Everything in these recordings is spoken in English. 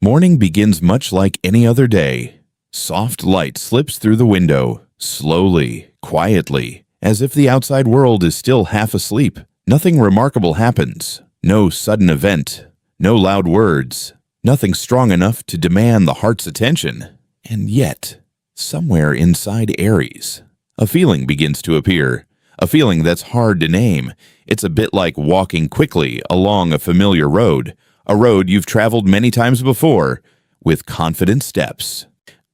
Morning begins much like any other day. Soft light slips through the window, slowly, quietly, as if the outside world is still half asleep. Nothing remarkable happens. No sudden event. No loud words. Nothing strong enough to demand the heart's attention. And yet, somewhere inside Aries, a feeling begins to appear. A feeling that's hard to name. It's a bit like walking quickly along a familiar road. A road you've traveled many times before, with confident steps.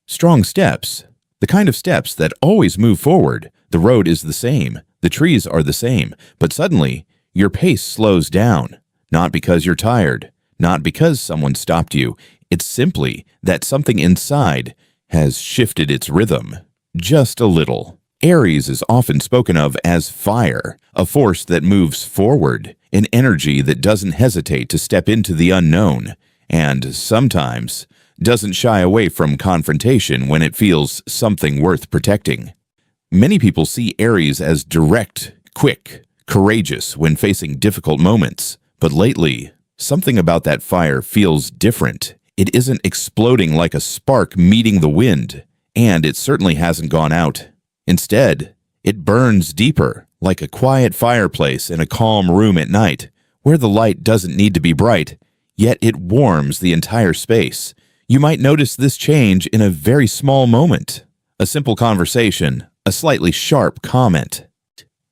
Strong steps. The kind of steps that always move forward. The road is the same. The trees are the same. But suddenly, your pace slows down. Not because you're tired. Not because someone stopped you. It's simply that something inside has shifted its rhythm. Just a little. Aries is often spoken of as fire, a force that moves forward, an energy that doesn't hesitate to step into the unknown, and sometimes doesn't shy away from confrontation when it feels something worth protecting. Many people see Aries as direct, quick, courageous when facing difficult moments, but lately, something about that fire feels different. It isn't exploding like a spark meeting the wind, and it certainly hasn't gone out. Instead, it burns deeper, like a quiet fireplace in a calm room at night, where the light doesn't need to be bright, yet it warms the entire space. You might notice this change in a very small moment. A simple conversation, a slightly sharp comment.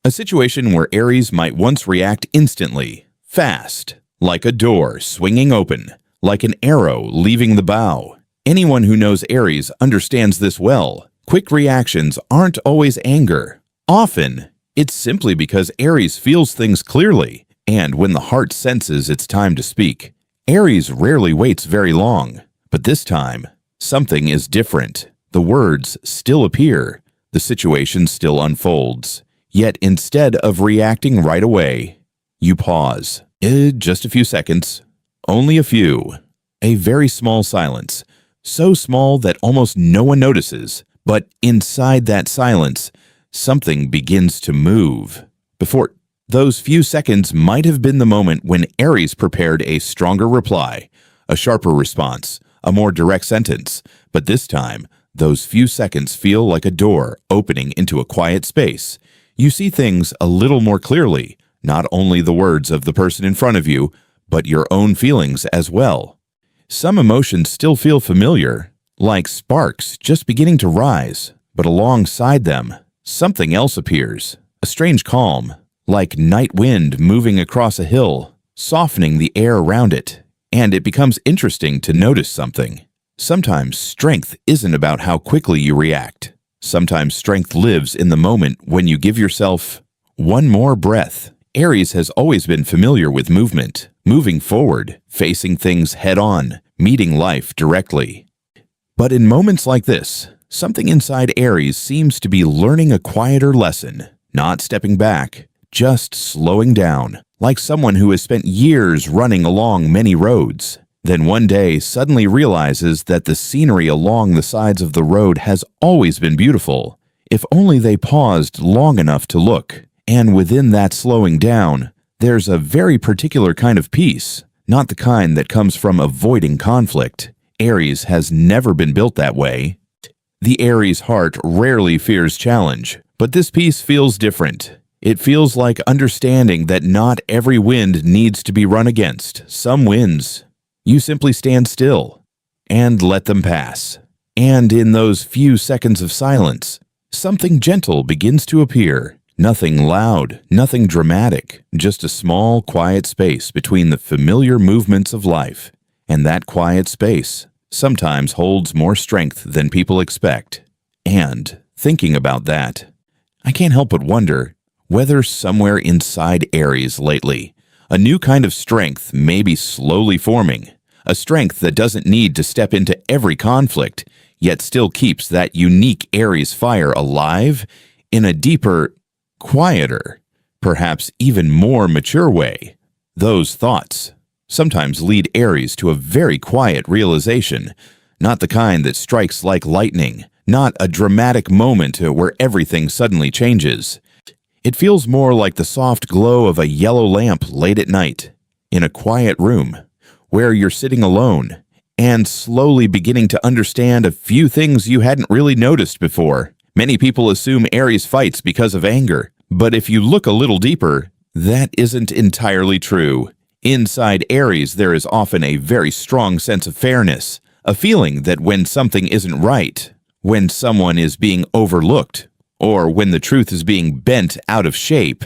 A situation where Aries might once react instantly, fast, like a door swinging open, like an arrow leaving the bow. Anyone who knows Aries understands this well. Quick reactions aren't always anger. Often, it's simply because Aries feels things clearly, and when the heart senses it's time to speak, Aries rarely waits very long. But this time, something is different. The words still appear. The situation still unfolds. Yet instead of reacting right away, you pause. Just a few seconds. Only a few. A very small silence. So small that almost no one notices. But inside that silence, something begins to move. Before those few seconds might have been the moment when Aries prepared a stronger reply, a sharper response, a more direct sentence. But this time, those few seconds feel like a door opening into a quiet space. You see things a little more clearly, not only the words of the person in front of you, but your own feelings as well. Some emotions still feel familiar, like sparks just beginning to rise, but alongside them, something else appears, a strange calm, like night wind moving across a hill, softening the air around it, and it becomes interesting to notice something. Sometimes strength isn't about how quickly you react. Sometimes strength lives in the moment when you give yourself one more breath. Aries has always been familiar with movement, moving forward, facing things head-on, meeting life directly. But in moments like this, something inside Aries seems to be learning a quieter lesson, not stepping back, just slowing down, like someone who has spent years running along many roads. Then one day suddenly realizes that the scenery along the sides of the road has always been beautiful, if only they paused long enough to look. And within that slowing down, there's a very particular kind of peace, not the kind that comes from avoiding conflict. Aries has never been built that way. The Aries heart rarely fears challenge, but this peace feels different. It feels like understanding that not every wind needs to be run against. Some winds, you simply stand still and let them pass. And in those few seconds of silence, something gentle begins to appear. Nothing loud, nothing dramatic, just a small, quiet space between the familiar movements of life. And that quiet space sometimes holds more strength than people expect. And, thinking about that, I can't help but wonder whether somewhere inside Aries lately, a new kind of strength may be slowly forming, a strength that doesn't need to step into every conflict, yet still keeps that unique Aries fire alive in a deeper, quieter, perhaps even more mature way. Those thoughts sometimes lead Aries to a very quiet realization, not the kind that strikes like lightning, not a dramatic moment where everything suddenly changes. It feels more like the soft glow of a yellow lamp late at night, in a quiet room, where you're sitting alone, and slowly beginning to understand a few things you hadn't really noticed before. Many people assume Aries fights because of anger, but if you look a little deeper, that isn't entirely true. Inside Aries, there is often a very strong sense of fairness, a feeling that when something isn't right, when someone is being overlooked, or when the truth is being bent out of shape,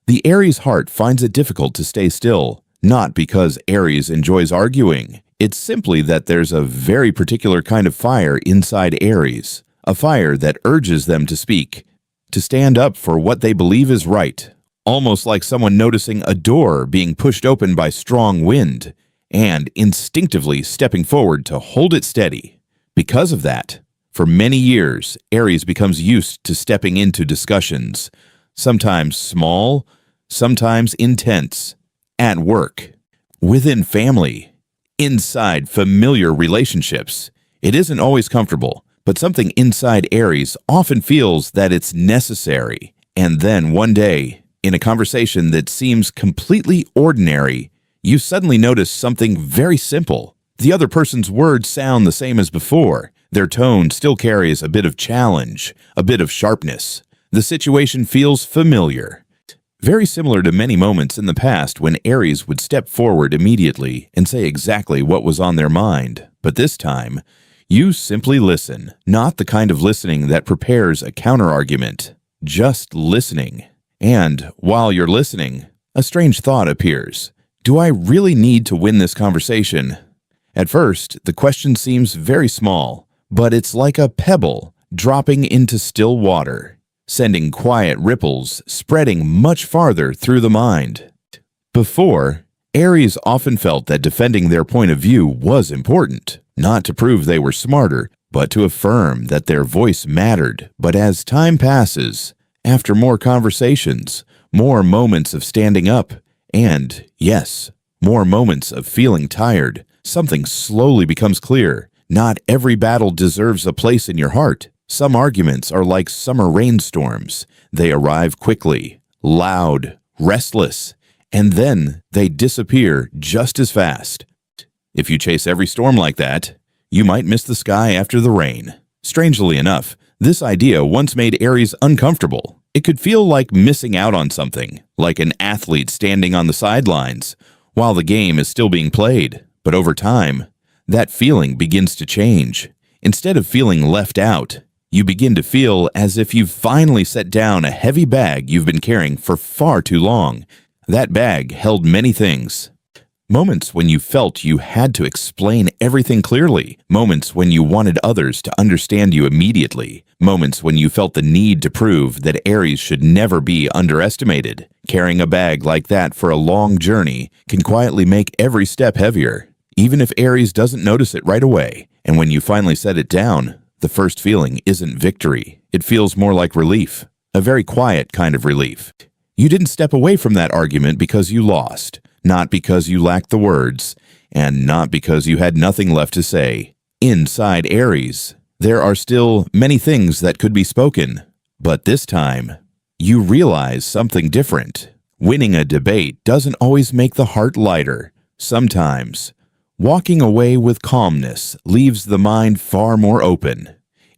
the Aries heart finds it difficult to stay still, not because Aries enjoys arguing. It's simply that there's a very particular kind of fire inside Aries, a fire that urges them to speak, to stand up for what they believe is right, almost like someone noticing a door being pushed open by strong wind and instinctively stepping forward to hold it steady. Because of that, for many years, Aries becomes used to stepping into discussions, sometimes small, sometimes intense, at work, within family, inside familiar relationships. It isn't always comfortable, but something inside Aries often feels that it's necessary. And then one day, in a conversation that seems completely ordinary, you suddenly notice something very simple. The other person's words sound the same as before. Their tone still carries a bit of challenge, a bit of sharpness. The situation feels familiar. Very similar to many moments in the past when Aries would step forward immediately and say exactly what was on their mind. But this time, you simply listen, not the kind of listening that prepares a counterargument, just listening. And while you're listening, a strange thought appears. Do I really need to win this conversation? At first, the question seems very small, but it's like a pebble dropping into still water, sending quiet ripples spreading much farther through the mind. Before, Aries often felt that defending their point of view was important, not to prove they were smarter, but to affirm that their voice mattered. But as time passes, after more conversations, more moments of standing up, and, yes, more moments of feeling tired, something slowly becomes clear. Not every battle deserves a place in your heart. Some arguments are like summer rainstorms. They arrive quickly, loud, restless, and then they disappear just as fast. If you chase every storm like that, you might miss the sky after the rain. Strangely enough, this idea once made Aries uncomfortable. It could feel like missing out on something, like an athlete standing on the sidelines while the game is still being played. But over time, that feeling begins to change. Instead of feeling left out, you begin to feel as if you've finally set down a heavy bag you've been carrying for far too long. That bag held many things. Moments when you felt you had to explain everything clearly. Moments when you wanted others to understand you immediately. Moments when you felt the need to prove that Aries should never be underestimated. Carrying a bag like that for a long journey can quietly make every step heavier, even if Aries doesn't notice it right away. And when you finally set it down, the first feeling isn't victory. It feels more like relief, a very quiet kind of relief. You didn't step away from that argument because you lost, not because you lacked the words, and not because you had nothing left to say. Inside Aries, there are still many things that could be spoken, but this time, you realize something different. Winning a debate doesn't always make the heart lighter. Sometimes, walking away with calmness leaves the mind far more open.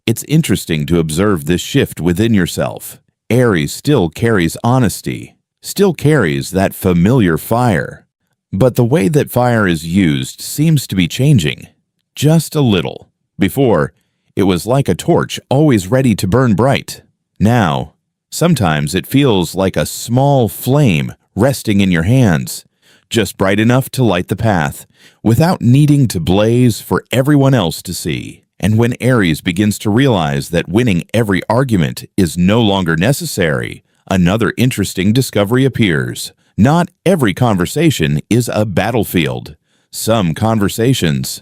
It's interesting to observe this shift within yourself. Aries still carries honesty, still carries that familiar fire. But the way that fire is used seems to be changing, just a little. Before, it was like a torch always ready to burn bright. Now, sometimes it feels like a small flame resting in your hands, just bright enough to light the path, without needing to blaze for everyone else to see. And when Aries begins to realize that winning every argument is no longer necessary, another interesting discovery appears. Not every conversation is a battlefield. Some conversations,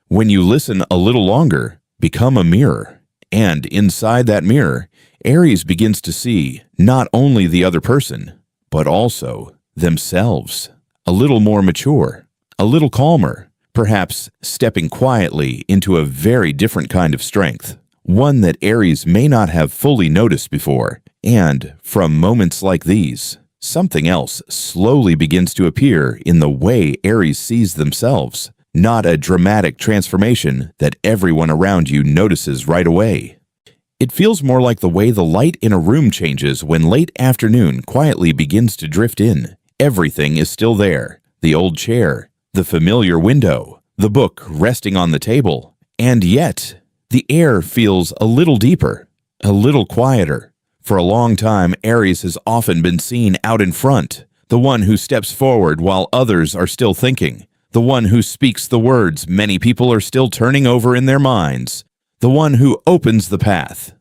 when you listen a little longer, become a mirror. And inside that mirror, Aries begins to see not only the other person, but also themselves. A little more mature, a little calmer, perhaps stepping quietly into a very different kind of strength, one that Aries may not have fully noticed before. And from moments like these, something else slowly begins to appear in the way Aries sees themselves. not a dramatic transformation that everyone around you notices right away. It feels more like the way the light in a room changes when late afternoon quietly begins to drift in. Everything is still there: the old chair, the familiar window, the book resting on the table, and yet the air feels a little deeper, a little quieter. For a long time, Aries has often been seen out in front, the one who steps forward while others are still thinking, the one who speaks the words many people are still turning over in their minds, the one who opens the path.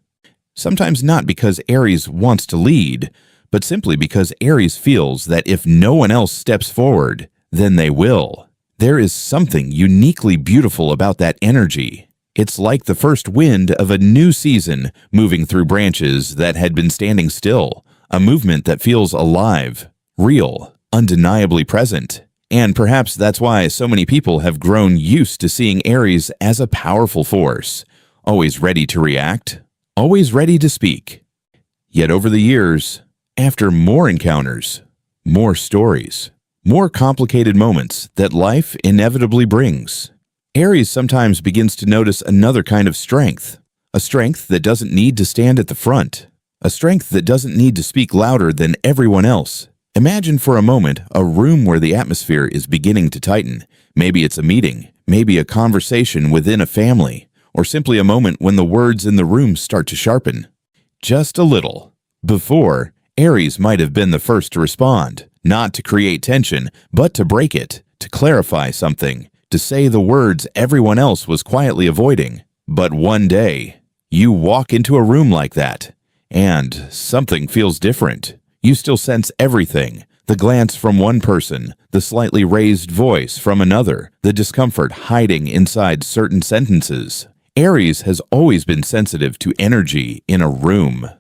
Sometimes not because Aries wants to lead, but simply because Aries feels that if no one else steps forward, then they will. There is something uniquely beautiful about that energy. It's like the first wind of a new season moving through branches that had been standing still, a movement that feels alive, real, undeniably present. And perhaps that's why so many people have grown used to seeing Aries as a powerful force, always ready to react, always ready to speak. Yet over the years, after more encounters, more stories, more complicated moments that life inevitably brings, Aries sometimes begins to notice another kind of strength, a strength that doesn't need to stand at the front, a strength that doesn't need to speak louder than everyone else. Imagine for a moment a room where the atmosphere is beginning to tighten. Maybe it's a meeting, maybe a conversation within a family, or simply a moment when the words in the room start to sharpen. Just a little. Before, Aries might have been the first to respond, not to create tension, but to break it, to clarify something, to say the words everyone else was quietly avoiding. But one day, you walk into a room like that, and something feels different. You still sense everything: the glance from one person, the slightly raised voice from another, the discomfort hiding inside certain sentences. Aries has always been sensitive to energy in a room.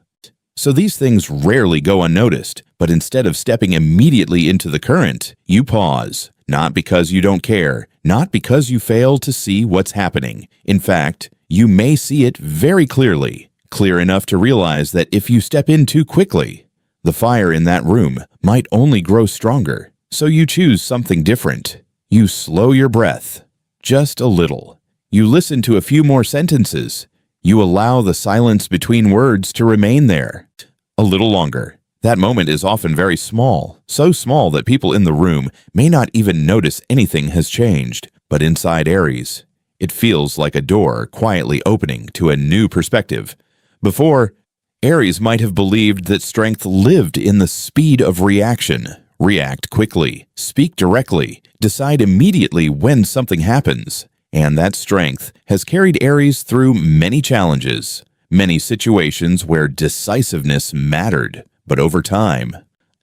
So these things rarely go unnoticed, but instead of stepping immediately into the current, you pause. Not because you don't care, not because you fail to see what's happening. In fact, you may see it very clearly, clear enough to realize that if you step in too quickly, the fire in that room might only grow stronger. So you choose something different. You slow your breath just a little. You listen to a few more sentences. You allow the silence between words to remain there a little longer. That moment is often very small, so small that people in the room may not even notice anything has changed. But inside Aries, it feels like a door quietly opening to a new perspective. Before, Aries might have believed that strength lived in the speed of reaction. React quickly, speak directly, decide immediately when something happens. And that strength has carried Aries through many challenges, many situations where decisiveness mattered. But over time,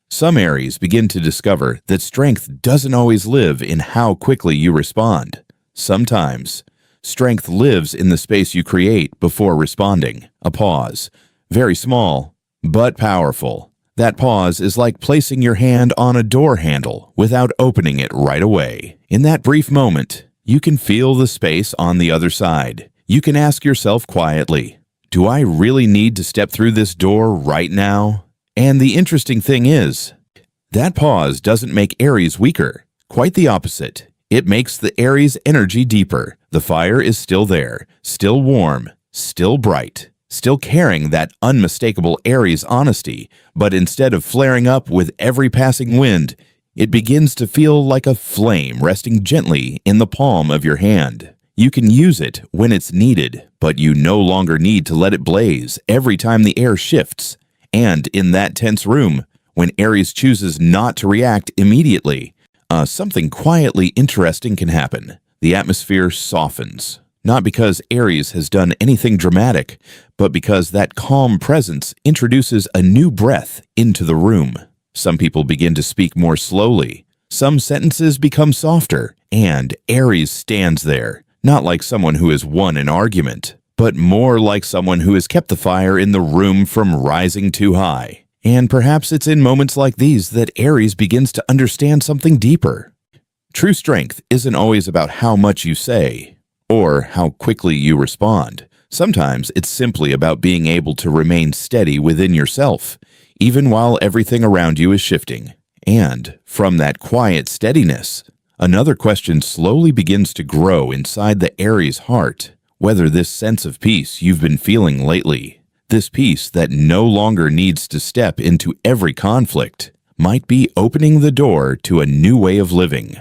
some Aries begin to discover that strength doesn't always live in how quickly you respond. Sometimes, strength lives in the space you create before responding. A pause, very small, but powerful. That pause is like placing your hand on a door handle without opening it right away. In that brief moment, you can feel the space on the other side. You can ask yourself quietly, do I really need to step through this door right now? And the interesting thing is, that pause doesn't make Aries weaker. Quite the opposite. It makes the Aries energy deeper. The fire is still there, still warm, still bright, still carrying that unmistakable Aries honesty. But instead of flaring up with every passing wind, it begins to feel like a flame resting gently in the palm of your hand. You can use it when it's needed, but you no longer need to let it blaze every time the air shifts. And in that tense room, when Aries chooses not to react immediately, something quietly interesting can happen. The atmosphere softens, not because Aries has done anything dramatic, but because that calm presence introduces a new breath into the room. Some people begin to speak more slowly. Some sentences become softer, and Aries stands there, not like someone who has won an argument, but more like someone who has kept the fire in the room from rising too high. And perhaps it's in moments like these that Aries begins to understand something deeper. True strength isn't always about how much you say or how quickly you respond. Sometimes it's simply about being able to remain steady within yourself, even while everything around you is shifting. And from that quiet steadiness, Another question slowly begins to grow inside the Aries heart, whether this sense of peace you've been feeling lately, this peace that no longer needs to step into every conflict, might be opening the door to a new way of living,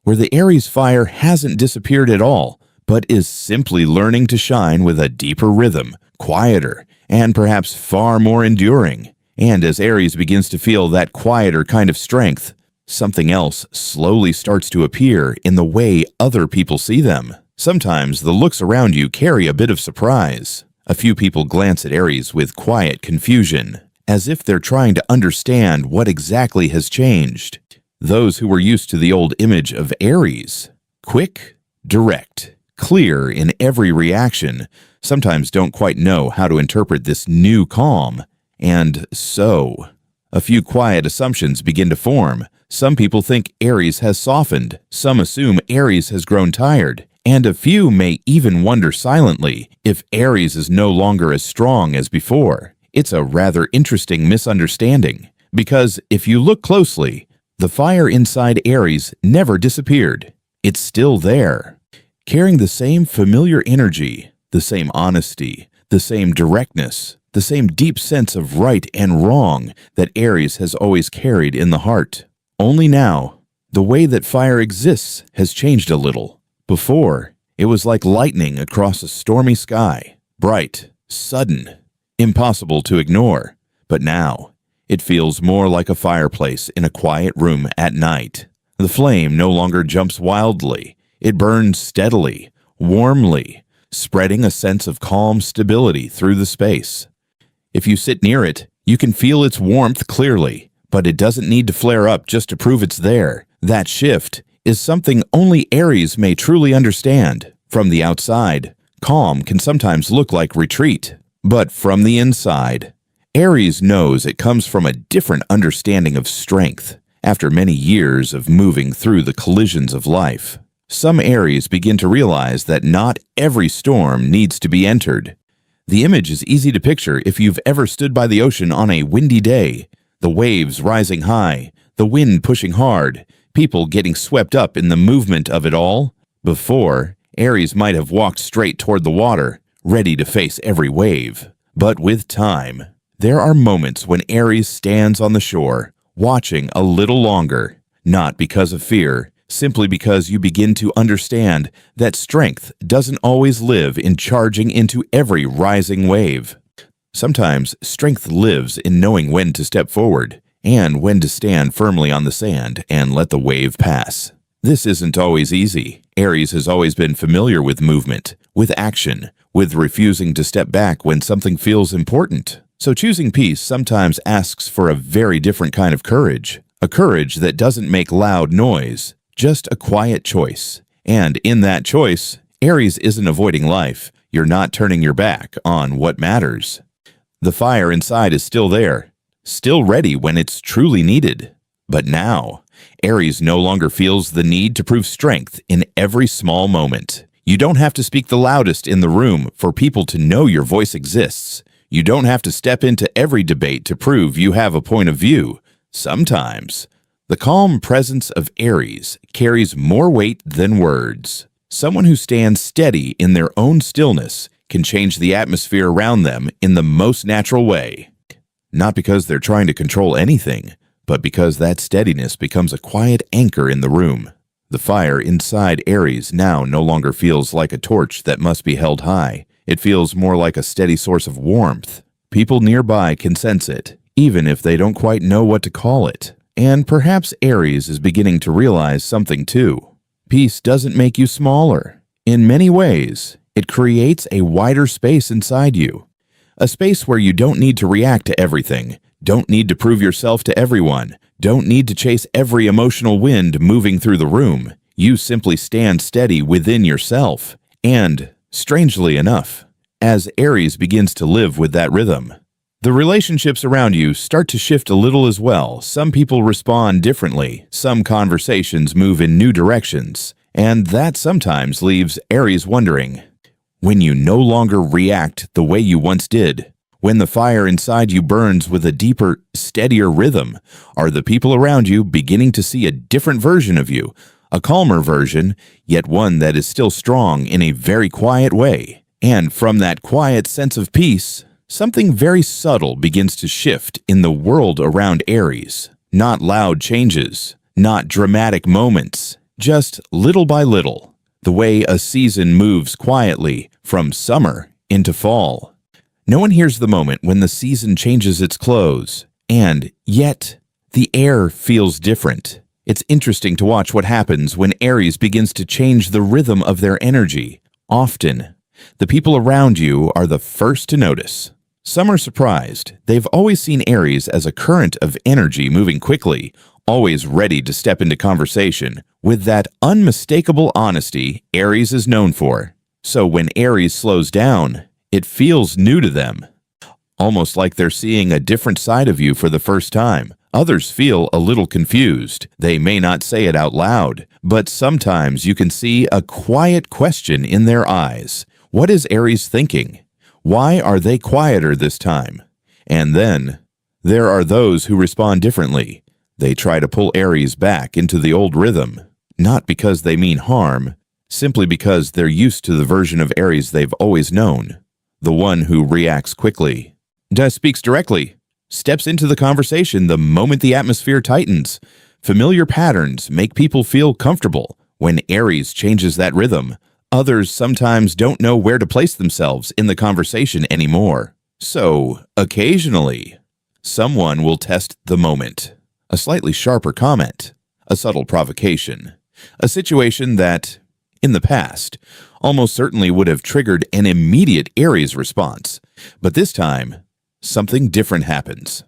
where the Aries fire hasn't disappeared at all, but is simply learning to shine with a deeper rhythm, quieter, and perhaps far more enduring. And as Aries begins to feel that quieter kind of strength, something else slowly starts to appear in the way other people see them. Sometimes the looks around you carry a bit of surprise. A few people glance at Aries with quiet confusion, as if they're trying to understand what exactly has changed. Those who were used to the old image of Aries, quick, direct, clear in every reaction, sometimes don't quite know how to interpret this new calm. And so, a few quiet assumptions begin to form. Some people think Aries has softened, some assume Aries has grown tired, and a few may even wonder silently if Aries is no longer as strong as before. It's a rather interesting misunderstanding, because if you look closely, the fire inside Aries never disappeared. It's still there, carrying the same familiar energy, the same honesty, the same directness, the same deep sense of right and wrong that Aries has always carried in the heart. Only now, the way that fire exists has changed a little. Before, it was like lightning across a stormy sky, bright, sudden, impossible to ignore. But now, it feels more like a fireplace in a quiet room at night. The flame no longer jumps wildly. It burns steadily, warmly, spreading a sense of calm stability through the space. If you sit near it, you can feel its warmth clearly, but it doesn't need to flare up just to prove it's there. That shift is something only Aries may truly understand. From the outside, calm can sometimes look like retreat, but from the inside, Aries knows it comes from a different understanding of strength. After many years of moving through the collisions of life, some Aries begin to realize that not every storm needs to be entered. The image is easy to picture if you've ever stood by the ocean on a windy day, the waves rising high, the wind pushing hard, people getting swept up in the movement of it all. Before, Aries might have walked straight toward the water, ready to face every wave. But with time, there are moments when Aries stands on the shore, watching a little longer, not because of fear, simply because you begin to understand that strength doesn't always live in charging into every rising wave. Sometimes strength lives in knowing when to step forward and when to stand firmly on the sand and let the wave pass. This isn't always easy. Aries has always been familiar with movement, with action, with refusing to step back when something feels important. So choosing peace sometimes asks for a very different kind of courage, a courage that doesn't make loud noise, just a quiet choice. And in that choice, Aries isn't avoiding life. You're not turning your back on what matters. The fire inside is still there, still ready when it's truly needed. But now, Aries no longer feels the need to prove strength in every small moment. You don't have to speak the loudest in the room for people to know your voice exists. You don't have to step into every debate to prove you have a point of view. Sometimes, the calm presence of Aries carries more weight than words. Someone who stands steady in their own stillness can change the atmosphere around them in the most natural way. Not because they're trying to control anything, but because that steadiness becomes a quiet anchor in the room. The fire inside Aries now no longer feels like a torch that must be held high. It feels more like a steady source of warmth. People nearby can sense it, even if they don't quite know what to call it. And perhaps Aries is beginning to realize something too. Peace doesn't make you smaller. In many ways, it creates a wider space inside you. A space where you don't need to react to everything, don't need to prove yourself to everyone, don't need to chase every emotional wind moving through the room. You simply stand steady within yourself. And, strangely enough, as Aries begins to live with that rhythm, the relationships around you start to shift a little as well. Some people respond differently. Some conversations move in new directions. And that sometimes leaves Aries wondering, when you no longer react the way you once did, when the fire inside you burns with a deeper, steadier rhythm, are the people around you beginning to see a different version of you, A calmer version, yet one that is still strong in a very quiet way. And from that quiet sense of peace, something very subtle begins to shift in the world around Aries. Not loud changes, not dramatic moments, just little by little, the way a season moves quietly from summer into fall. No one hears the moment when the season changes its clothes, and yet the air feels different. It's interesting to watch what happens when Aries begins to change the rhythm of their energy. Often, the people around you are the first to notice. Some are surprised. They've always seen Aries as a current of energy moving quickly, always ready to step into conversation, with that unmistakable honesty Aries is known for. So when Aries slows down, it feels new to them, almost like they're seeing a different side of you for the first time. Others feel a little confused. They may not say it out loud, but sometimes you can see a quiet question in their eyes. What is Aries thinking? Why are they quieter this time? And then, there are those who respond differently. They try to pull Aries back into the old rhythm, not because they mean harm, simply because they're used to the version of Aries they've always known, the one who reacts quickly, speaks directly, steps into the conversation the moment the atmosphere tightens. Familiar patterns make people feel comfortable. When Aries changes that rhythm, others sometimes don't know where to place themselves in the conversation anymore. So, occasionally, someone will test the moment. A slightly sharper comment, a subtle provocation, a situation that, in the past, almost certainly would have triggered an immediate Aries response. But this time, something different happens.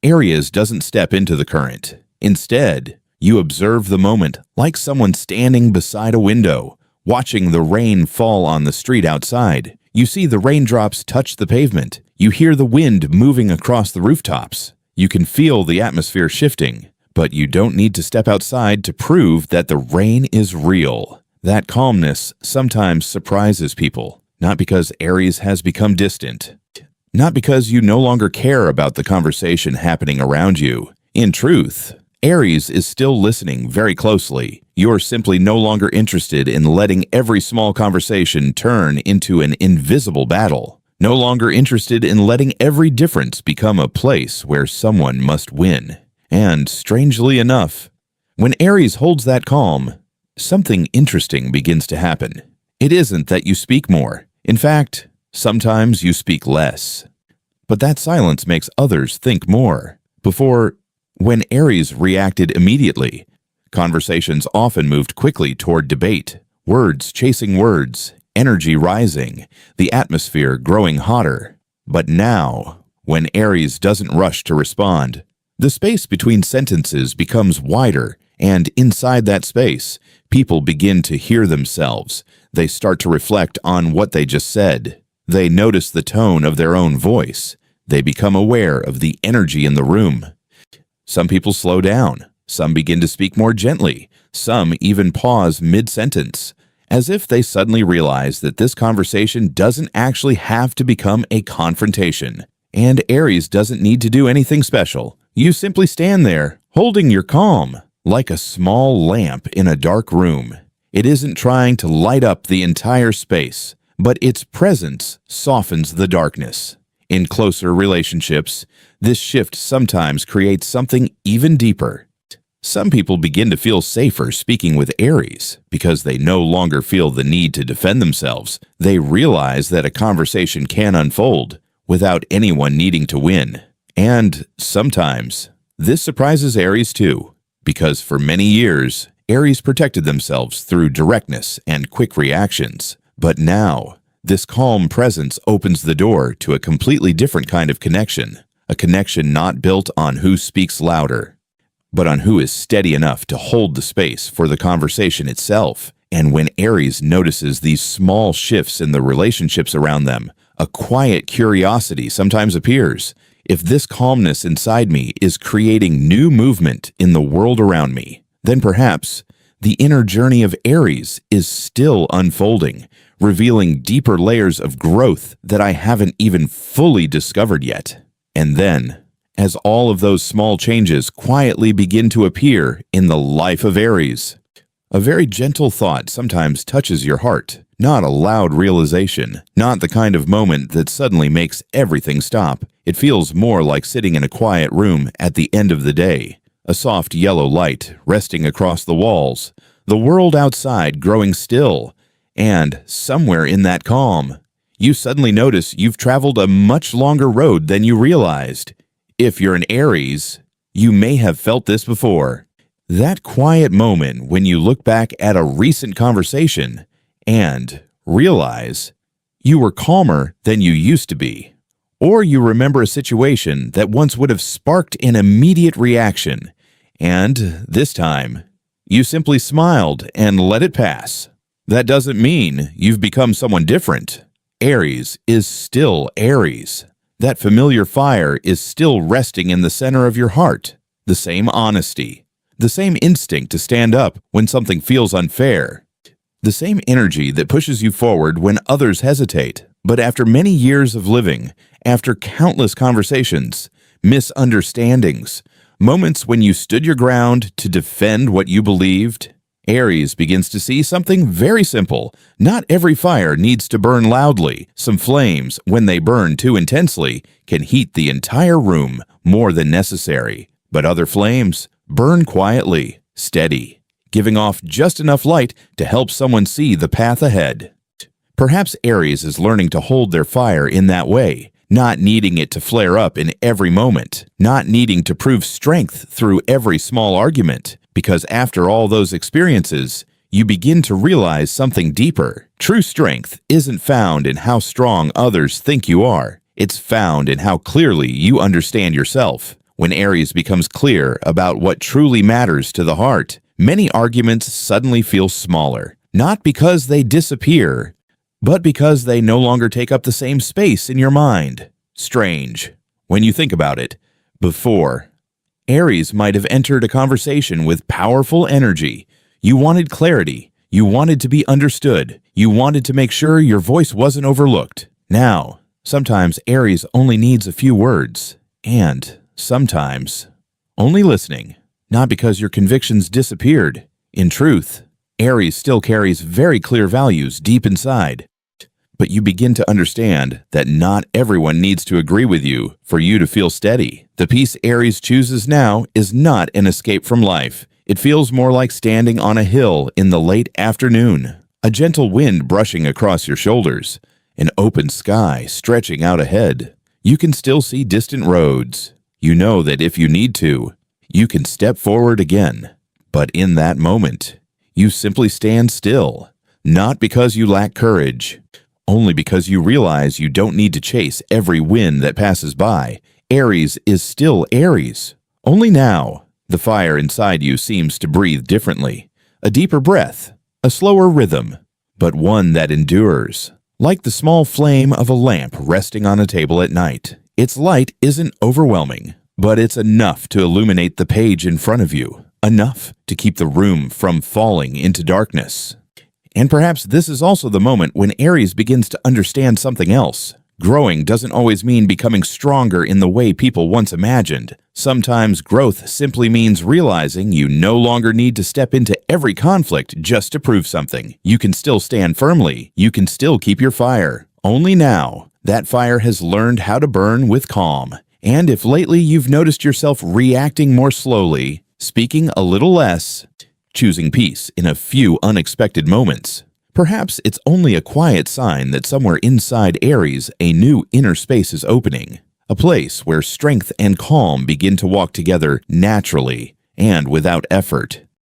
Aries doesn't step into the current. Instead, you observe the moment like someone standing beside a window, watching the rain fall on the street outside. You see the raindrops touch the pavement. You hear the wind moving across the rooftops. You can feel the atmosphere shifting, but you don't need to step outside to prove that the rain is real. That calmness sometimes surprises people, not because Aries has become distant, not because you no longer care about the conversation happening around you. In truth, Aries is still listening very closely. You're simply no longer interested in letting every small conversation turn into an invisible battle. No longer interested in letting every difference become a place where someone must win. And strangely enough, when Aries holds that calm, something interesting begins to happen. It isn't that you speak more. In fact, sometimes you speak less. But that silence makes others think more. Before, when Aries reacted immediately, conversations often moved quickly toward debate, words chasing words, energy rising, the atmosphere growing hotter. But now, when Aries doesn't rush to respond, the space between sentences becomes wider, and inside that space, people begin to hear themselves. They start to reflect on what they just said. They notice the tone of their own voice. They become aware of the energy in the room. Some people slow down. Some begin to speak more gently. Some even pause mid-sentence, as if they suddenly realize that this conversation doesn't actually have to become a confrontation. And Aries doesn't need to do anything special. You simply stand there, holding your calm, like a small lamp in a dark room. It isn't trying to light up the entire space, but its presence softens the darkness. In closer relationships, this shift sometimes creates something even deeper. Some people begin to feel safer speaking with Aries because they no longer feel the need to defend themselves. They realize that a conversation can unfold without anyone needing to win. And sometimes, this surprises Aries too, because for many years, Aries protected themselves through directness and quick reactions. But now, this calm presence opens the door to a completely different kind of connection, a connection not built on who speaks louder, but on who is steady enough to hold the space for the conversation itself. And when Aries notices these small shifts in the relationships around them, a quiet curiosity sometimes appears. If this calmness inside me is creating new movement in the world around me, then perhaps the inner journey of Aries is still unfolding, revealing deeper layers of growth that I haven't even fully discovered yet. And then, as all of those small changes quietly begin to appear in the life of Aries, A very gentle thought sometimes touches your heart, not a loud realization, not the kind of moment that suddenly makes everything stop. It feels more like sitting in a quiet room at the end of the day, a soft yellow light resting across the walls, the world outside growing still, and somewhere in that calm, you suddenly notice you've traveled a much longer road than you realized. If you're an Aries, you may have felt this before. That quiet moment when you look back at a recent conversation and realize you were calmer than you used to be. Or you remember a situation that once would have sparked an immediate reaction, and this time, you simply smiled and let it pass. That doesn't mean you've become someone different. Aries is still Aries. That familiar fire is still resting in the center of your heart. The same honesty, the same instinct to stand up when something feels unfair, the same energy that pushes you forward when others hesitate. But after many years of living, after countless conversations, misunderstandings, moments when you stood your ground to defend what you believed, Aries begins to see something very simple. Not every fire needs to burn loudly. Some flames, when they burn too intensely, can heat the entire room more than necessary. But other flames burn quietly, steady, giving off just enough light to help someone see the path ahead. Perhaps Aries is learning to hold their fire in that way, not needing it to flare up in every moment, not needing to prove strength through every small argument, because after all those experiences, you begin to realize something deeper. True strength isn't found in how strong others think you are. It's found in how clearly you understand yourself. When Aries becomes clear about what truly matters to the heart, many arguments suddenly feel smaller, not because they disappear, but because they no longer take up the same space in your mind. Strange. When you think about it, before, Aries might have entered a conversation with powerful energy. You wanted clarity. You wanted to be understood. You wanted to make sure your voice wasn't overlooked. Now, sometimes Aries only needs a few words, and sometimes only listening. Not because your convictions disappeared. In truth, Aries still carries very clear values deep inside. But you begin to understand that not everyone needs to agree with you for you to feel steady. The peace Aries chooses now is not an escape from life. It feels more like standing on a hill in the late afternoon, a gentle wind brushing across your shoulders, an open sky stretching out ahead. You can still see distant roads. You know that if you need to, you can step forward again. But in that moment, you simply stand still, not because you lack courage, only because you realize you don't need to chase every wind that passes by. Aries is still Aries. Only now, the fire inside you seems to breathe differently. A deeper breath, a slower rhythm, but one that endures. Like the small flame of a lamp resting on a table at night. Its light isn't overwhelming, but it's enough to illuminate the page in front of you. Enough to keep the room from falling into darkness. And perhaps this is also the moment when Aries begins to understand something else. Growing doesn't always mean becoming stronger in the way people once imagined. Sometimes growth simply means realizing you no longer need to step into every conflict just to prove something. You can still stand firmly. You can still keep your fire. Only now, that fire has learned how to burn with calm. And if lately you've noticed yourself reacting more slowly, speaking a little less, choosing peace in a few unexpected moments, perhaps it's only a quiet sign that somewhere inside Aries a new inner space is opening, a place where strength and calm begin to walk together naturally and without effort.